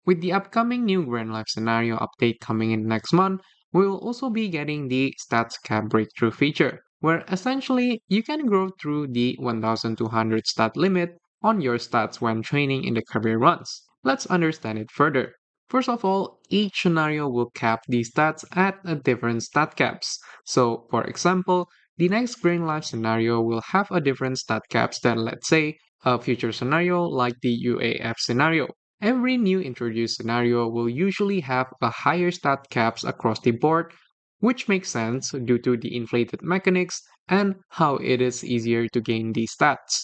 With the upcoming new Grand Life scenario update coming in next month, we will also be getting the stats cap breakthrough feature, where essentially you can grow through the 1200 stat limit on your stats when training in the career runs. Let's understand it further. First of all, each scenario will cap the stats at a different stat caps. So, for example, the next Grand Life scenario will have a different stat caps than, let's say, a future scenario like the UAF scenario. Every new introduced scenario will usually have a higher stat caps across the board, which makes sense due to the inflated mechanics and how it is easier to gain these stats.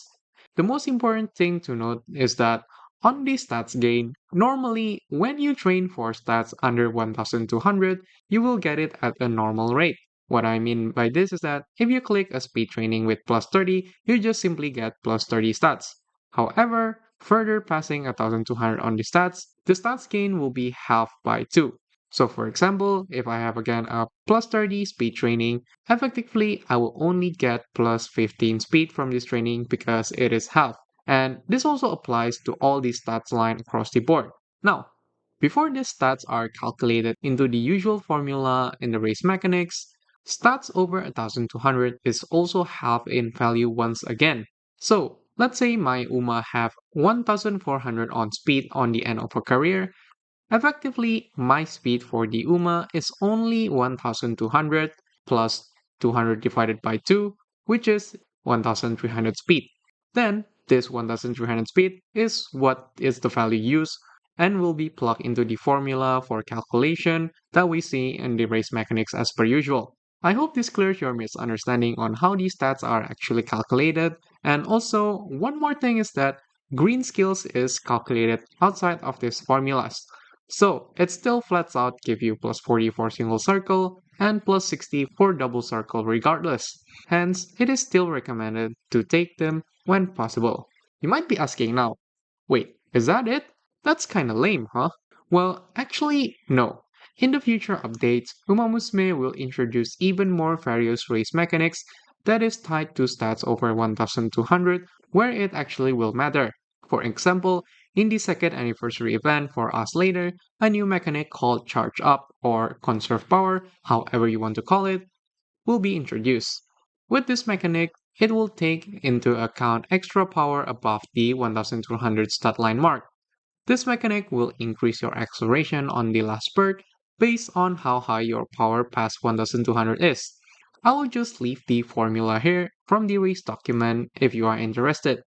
The most important thing to note is that on the stats gain, normally when you train for stats under 1200, you will get it at a normal rate. What I mean by this is that if you click a speed training with plus 30, you just simply get plus 30 stats. However, further passing 1200 on the stats gain will be half by 2. So for example, if I have again a plus 30 speed training, effectively I will only get plus 15 speed from this training because it is half. And this also applies to all the stats line across the board. Now, before these stats are calculated into the usual formula in the race mechanics, stats over 1200 is also half in value once again. So, let's say my Uma have 1400 on speed on the end of her career. Effectively, my speed for the Uma is only 1200 plus 200 divided by 2, which is 1300 speed. Then, this 1300 speed is what is the value used and will be plugged into the formula for calculation that we see in the race mechanics as per usual. I hope this clears your misunderstanding on how these stats are actually calculated. And also, one more thing is that green skills is calculated outside of these formulas. So it still flats out give you plus 40 for single circle and plus 60 for double circle regardless. Hence, it is still recommended to take them when possible. You might be asking now, wait, is that it? That's kinda lame, huh? Well, actually, no. In the future updates, Umamusume will introduce even more various race mechanics that is tied to stats over 1200 where it actually will matter. For example, in the second anniversary event for us later, a new mechanic called Charge Up or Conserve Power, however you want to call it, will be introduced. With this mechanic, it will take into account extra power above the 1200 stat line mark. This mechanic will increase your acceleration on the last spurt based on how high your power past 1200 is. I will just leave the formula here from the race document if you are interested.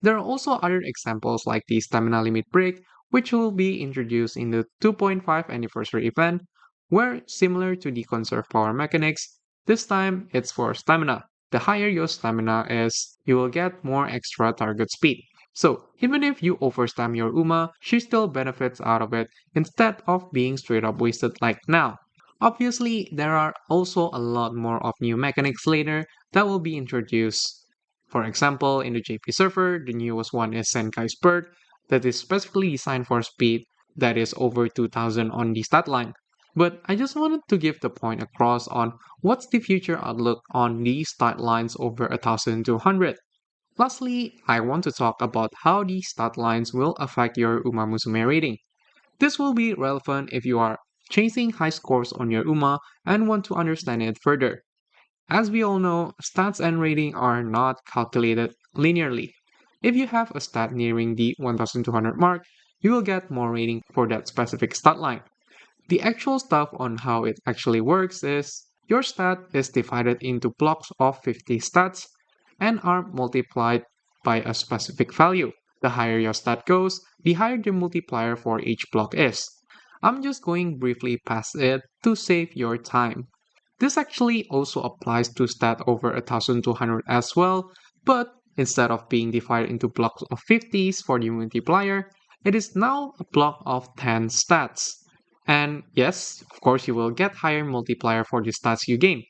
There are also other examples like the stamina limit break, which will be introduced in the 2.5 anniversary event, where similar to the conserve power mechanics, this time it's for stamina. The higher your stamina is, you will get more extra target speed. So, even if you overstam your Uma, she still benefits out of it instead of being straight up wasted like now. Obviously, there are also a lot more of new mechanics later that will be introduced. For example, in the JP server, the newest one is Senkai Spurt that is specifically designed for speed that is over 2000 on the stat line. But I just wanted to give the point across on what's the future outlook on these stat lines over 1200. Lastly, I want to talk about how these stat lines will affect your Umamusume rating. This will be relevant if you are chasing high scores on your Uma and want to understand it further. As we all know, stats and rating are not calculated linearly. If you have a stat nearing the 1200 mark, you will get more rating for that specific stat line. The actual stuff on how it actually works is your stat is divided into blocks of 50 stats and are multiplied by a specific value. The higher your stat goes, the higher the multiplier for each block is. I'm just going briefly past it to save your time. This actually also applies to stat over 1200 as well, but instead of being divided into blocks of 50s for the multiplier, it is now a block of 10 stats. And yes, of course, you will get higher multiplier for the stats you gain.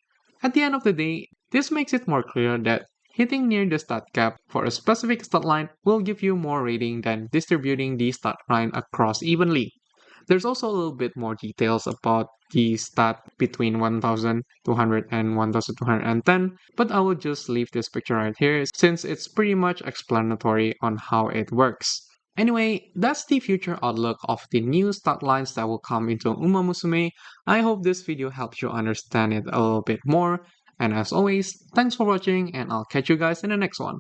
At the end of the day, this makes it more clear that hitting near the stat cap for a specific stat line will give you more rating than distributing the stat line across evenly. There's also a little bit more details about the stat between 1200 and 1210, but I will just leave this picture right here since it's pretty much explanatory on how it works. Anyway, that's the future outlook of the new stat lines that will come into Umamusume. I hope this video helps you understand it a little bit more. And as always, thanks for watching and I'll catch you guys in the next one.